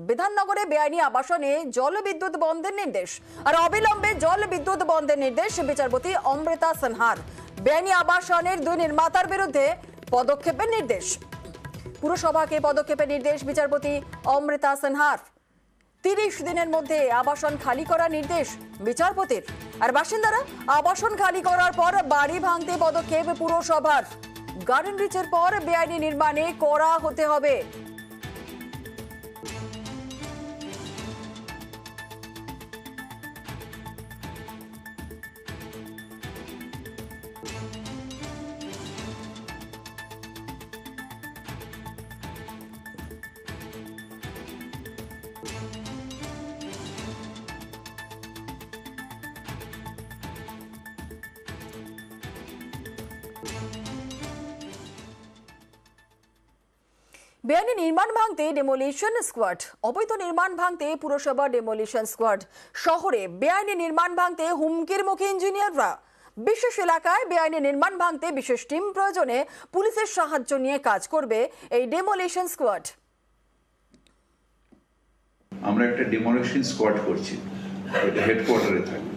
বিধাননগরে বেআইনি আবাসনে জল বিদ্যুৎ বন্ধের নির্দেশ আর অবিলম্বে জল বিদ্যুৎ বন্ধের নির্দেশ বিচারপতি অমৃতা সিনহার। বেআইনি আবাসনের দুই নির্মাতার বিরুদ্ধে পদক্ষেপের নির্দেশ। পুরসভাকে পদক্ষেপের নির্দেশ বিচারপতি অমৃতা সিনহার। 30 দিনের মধ্যে আবাসন খালি করার নির্দেশ বিচারপতির। আর বাসিন্দারা আবাসন খালি করার পর বাড়ি ভাঙতে পদক্ষেপ পুরসভার। গার্ডেন রিচের পর বেআইনি নির্মাণে কড়া হতে হবে। বেআইনি নির্মাণ ভাঙতে ডেমোলিশন স্কোয়াড। অবৈধ নির্মাণ ভাঙতে পুরসভা ডেমোলিশন স্কোয়াড। শহরে বেআইনি নির্মাণ ভাঙতে হুমকির মুখে ইঞ্জিনিয়াররা। বিশেষ এলাকায় বেআইনি নির্মাণ ভাঙতে বিশেষ টিম প্রয়োজনে পুলিশের সাহায্য নিয়ে কাজ করবে এই ডেমোলিশন স্কোয়াড। আমরা একটা ডেমোলিশন স্কোয়াড করছি, এটা হেডকোয়ার্টারে থাকবে,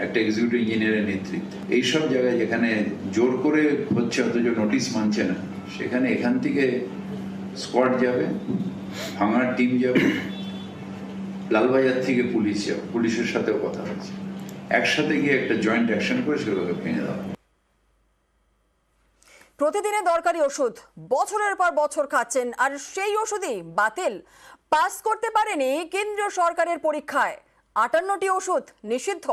একটা এক্সিকিউটিভ ইঞ্জিনিয়ারের নেতৃত্বে। এইসব জায়গায় যেখানে জোর করে হচ্ছে অথচ নোটিশ মানছে না, সেখানে এখান থেকে স্কোয়াড যাবে, ভাঙার টিম যাবে, লালবাজার থেকে পুলিশ যাবে, পুলিশের সাথেও কথা হচ্ছে, একসাথে গিয়ে একটা জয়েন্ট অ্যাকশন করে সেগুলোকে ভেঙে দেওয়া। প্রতিদিনের দরকারি ওষুধ বছরের পর বছর খাচ্ছেন, আর সেই ওষুধই বাতিল। পাস করতে পারেনি কেন্দ্রীয় সরকারের পরীক্ষায়। 58টি ওষুধ নিষিদ্ধ।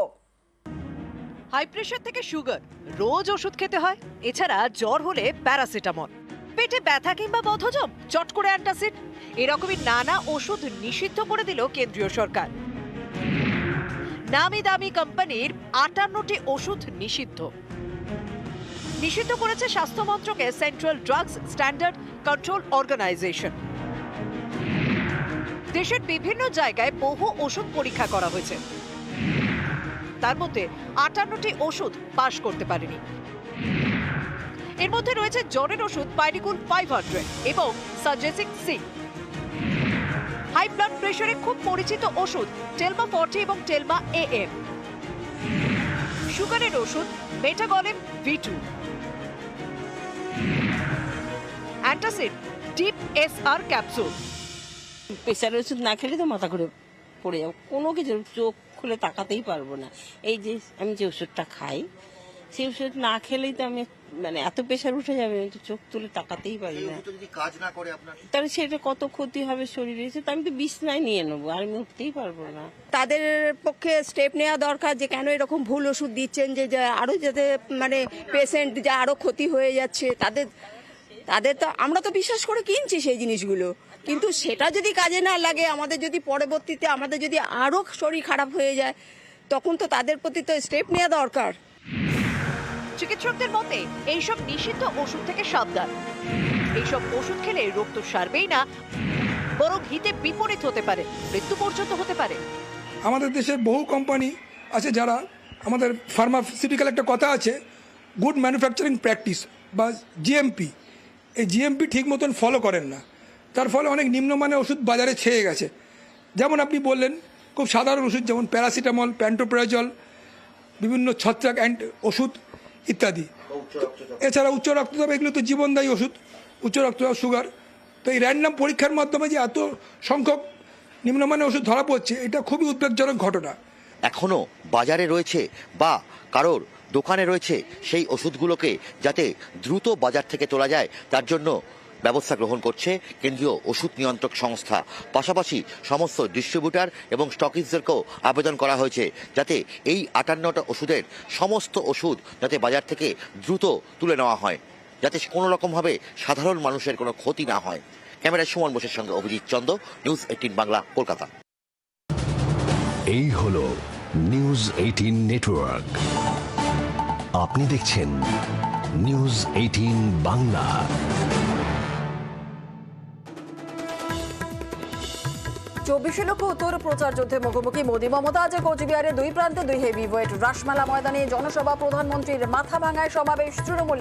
হাই প্রেশার থেকে সুগার রোজ ওষুধ খেতে হয়। এছাড়া জ্বর হলে প্যারাসিটামল, পেটে ব্যথা কিংবা বদহজম চট করে অ্যান্টাসিড, এরকমই নানা ওষুধ নিষিদ্ধ করে দিল কেন্দ্রীয় সরকার। নামি দামি কোম্পানির 58টি ওষুধ নিষিদ্ধ করেছে স্বাস্থ্য মন্ত্রকের Central Drugs Standard Control Organisation. দেশের বিভিন্ন জায়গায় বহু ওষুধ পরীক্ষা করা হয়েছে, তার মধ্যে 58টি ওষুধ পাশ করতে পারেনি। এর মধ্যে রয়েছে জ্বরের ওষুধ পাইরিকুল 500 এবং সাজেসিক সি। হাই ব্লাড প্রেশারে খুব পরিচিত ওষুধ টেলমা 40 এবং টেলমা AM। সুগারের ওষুধ মেটাগলিম V2। Antacid deep SR capsule. প্রেশারের ওষুধ না খেলে তো মাথা ঘুরে পড়ে যাবো, কোনো কিছু চোখ খুলে তাকাতেই পারবো না। এই যে আমি যে ওষুধটা খাই, সেই ওষুধ না খেলেই তো আমি এত প্রেশার উঠে যাবে, আমি তো চোখ তুলে তাকাতেই পারি না। যদি কাজ না করে আপনার, তাহলে সেটা কত ক্ষতি হবে শরীরে, তো আমি তো বিছনায় নিয়ে নেবো, আর আমি উঠতেই পারবো না। তাদের পক্ষে স্টেপ নেওয়া দরকার যে কেন এরকম ভুল ওষুধ দিচ্ছেন, যে আরো যাতে পেশেন্ট যা আরো ক্ষতি হয়ে যাচ্ছে তাদের তো আমরা তো বিশ্বাস করে কিনছি সেই জিনিসগুলো, কিন্তু সেটা যদি কাজে না লাগে, আমাদের যদি পরবর্তীতে আমাদের যদি আরো শরীর খারাপ হয়ে যায়, তখন তো তাদের প্রতি তো স্টেপ নেওয়া দরকার। চিকিৎসকদের মতে এইসব নিষিদ্ধ ওষুধ থেকে সাবধান। এইসব ওষুধ খেলে রোগ তো সারবেই না, বরং হিতে বিপরীত হতে পারে, মৃত্যু পর্যন্ত হতে পারে। আমাদের দেশে বহু কোম্পানি আছে যারা, আমাদের ফার্মাসিউটিক্যাল একটা কথা আছে, গুড ম্যানুফ্যাকচারিং প্র্যাকটিস বা জিএমপি, এই জিএমপি ঠিক মতন ফলো করেন না। তার ফলে অনেক নিম্নমানের ওষুধ বাজারে ছেয়ে গেছে। যেমন আপনি বললেন, খুব সাধারণ ওষুধ যেমন প্যারাসিটামল, প্যান্টোপ্রাজল, বিভিন্ন ছত্রাক ওষুধ ইত্যাদি। এছাড়া উচ্চ রক্তচাপ, এগুলো তো জীবনদায়ী ওষুধ, উচ্চ রক্তচাপ, সুগার। তো এই র্যান্ডাম পরীক্ষার মাধ্যমে যে এত সংখ্যক নিম্নমানের ওষুধ ধরা পড়ছে, এটা খুবই উদ্বেগজনক ঘটনা। এখনো বাজারে রয়েছে বা কারোর দোকানে রয়েছে সেই ওষুধগুলোকে যাতে দ্রুত বাজার থেকে তোলা যায়, তার জন্য ব্যবস্থা গ্রহণ করছে কেন্দ্রীয় ওষুধ নিয়ন্ত্রক সংস্থা। পাশাপাশি সমস্ত ডিস্ট্রিবিউটার এবং স্টকিস্টদেরকেও আবেদন করা হয়েছে যাতে এই 58টা ওষুধের সমস্ত ওষুধ যাতে বাজার থেকে দ্রুত তুলে নেওয়া হয়, যাতে কোনো রকমভাবে সাধারণ মানুষের কোনো ক্ষতি না হয়। ক্যামেরায় সুমন বোসের সঙ্গে অভিজিৎ চন্দ, নিউজ 18 বাংলা, কলকাতা। এই হলো নিউজ 18 নেটওয়ার্ক। আপনি দেখছেন নিউজ 18 বাংলা। 24 লক্ষ উত্তর প্রচার যুদ্ধে মুখোমুখি মোদি মমতা। আজ কোচবিহারে দুই প্রান্তে দুই হেভিওয়েট রাসমেলা ময়দানে জনসভা, প্রধানমন্ত্রীর মাথা ভাঙায় সমাবেশ, তৃণমূল